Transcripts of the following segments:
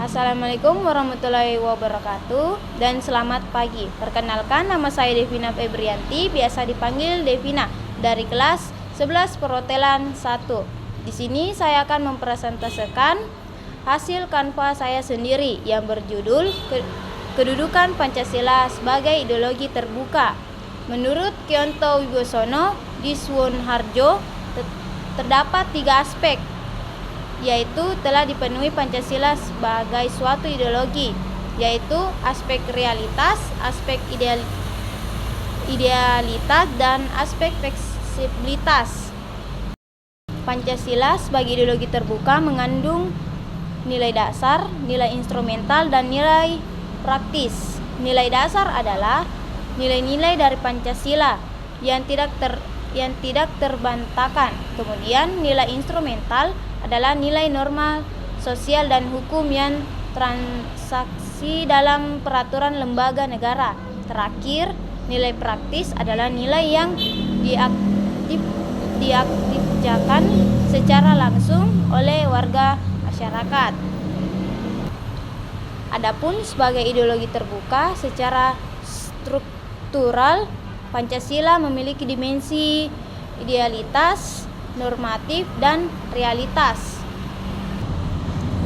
Assalamualaikum warahmatullahi wabarakatuh dan selamat pagi. Perkenalkan, nama saya Devina Febrianti, biasa dipanggil Devina, dari kelas 11 Perhotelan 1. Di sini saya akan mempresentasikan hasil kanva saya sendiri yang berjudul Kedudukan Pancasila sebagai Ideologi Terbuka. Menurut Kyonto Wibosono di Suwonharjo, terdapat 3 aspek, yaitu telah dipenuhi Pancasila sebagai suatu ideologi, yaitu aspek realitas, aspek idealitas, dan aspek fleksibilitas. Pancasila sebagai ideologi terbuka mengandung nilai dasar, nilai instrumental, dan nilai praktis. Nilai dasar adalah nilai-nilai dari Pancasila yang tidak terbantahkan. Kemudian nilai instrumental adalah nilai normal sosial dan hukum yang transaksi dalam peraturan lembaga negara. Terakhir, nilai praktis adalah nilai yang diaktifkan secara langsung oleh warga masyarakat. Adapun sebagai ideologi terbuka secara struktural, Pancasila memiliki dimensi idealitas, normatif, dan realitas,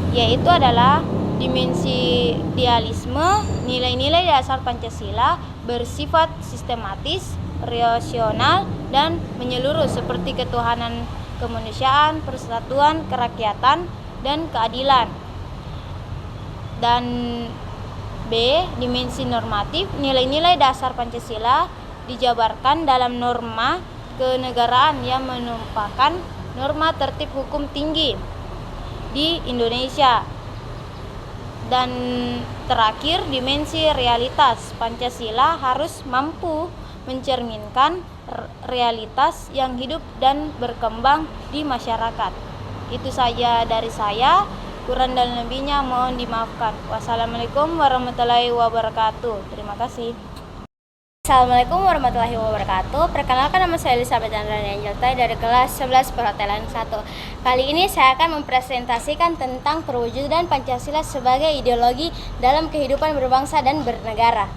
yaitu adalah dimensi idealisme. Nilai-nilai dasar Pancasila bersifat sistematis, rasional, dan menyeluruh seperti ketuhanan, kemanusiaan, persatuan, kerakyatan, dan keadilan. Dan B, dimensi normatif. Nilai-nilai dasar Pancasila dijabarkan dalam norma kenegaraan yang merupakan norma tertib hukum tinggi di Indonesia. Dan terakhir, dimensi realitas. Pancasila harus mampu mencerminkan realitas yang hidup dan berkembang di masyarakat. Itu saja dari saya, kurang dan lebihnya mohon dimaafkan. Wassalamualaikum warahmatullahi wabarakatuh. Terima kasih. Assalamualaikum warahmatullahi wabarakatuh. Perkenalkan, nama saya Elizabeth Andrani Angeltai dari kelas 11 Perhotelan 1. Kali ini saya akan mempresentasikan tentang perwujudan Pancasila sebagai ideologi dalam kehidupan berbangsa dan bernegara.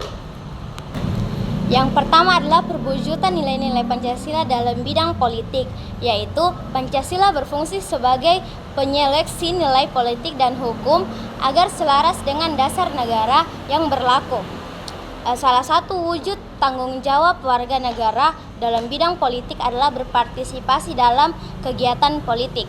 Yang pertama adalah perwujudan nilai-nilai Pancasila dalam bidang politik, yaitu Pancasila berfungsi sebagai penyeleksi nilai politik dan hukum agar selaras dengan dasar negara yang berlaku. Salah satu wujud tanggung jawab warga negara dalam bidang politik adalah berpartisipasi dalam kegiatan politik.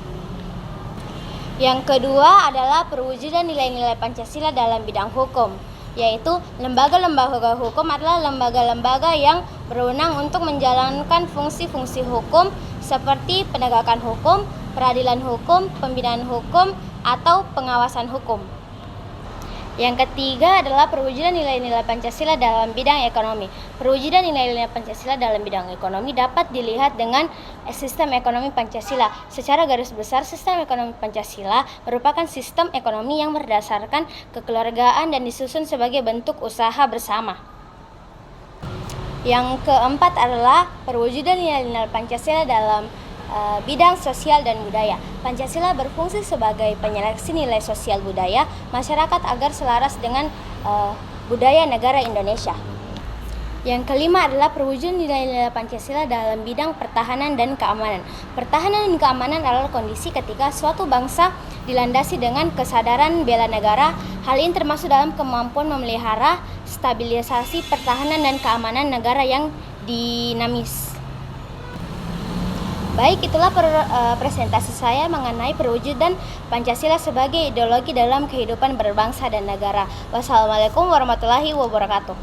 Yang kedua adalah perwujudan nilai-nilai Pancasila dalam bidang hukum, yaitu lembaga-lembaga hukum adalah lembaga-lembaga yang berwenang untuk menjalankan fungsi-fungsi hukum seperti penegakan hukum, peradilan hukum, pembinaan hukum, atau pengawasan hukum. Yang ketiga adalah perwujudan nilai-nilai Pancasila dalam bidang ekonomi. Perwujudan nilai-nilai Pancasila dalam bidang ekonomi dapat dilihat dengan sistem ekonomi Pancasila. Secara garis besar, sistem ekonomi Pancasila merupakan sistem ekonomi yang berdasarkan kekeluargaan dan disusun sebagai bentuk usaha bersama. Yang keempat adalah perwujudan nilai-nilai Pancasila dalam bidang sosial dan budaya. Pancasila berfungsi sebagai penyeleksi nilai sosial budaya masyarakat agar selaras dengan budaya negara Indonesia. Yang kelima adalah perwujudan nilai-nilai Pancasila dalam bidang pertahanan dan keamanan. Pertahanan dan keamanan adalah kondisi ketika suatu bangsa dilandasi dengan kesadaran bela negara. Hal ini termasuk dalam kemampuan memelihara stabilisasi pertahanan dan keamanan negara yang dinamis. Baik, itulah presentasi saya mengenai perwujudan Pancasila sebagai ideologi dalam kehidupan berbangsa dan negara. Wassalamualaikum warahmatullahi wabarakatuh.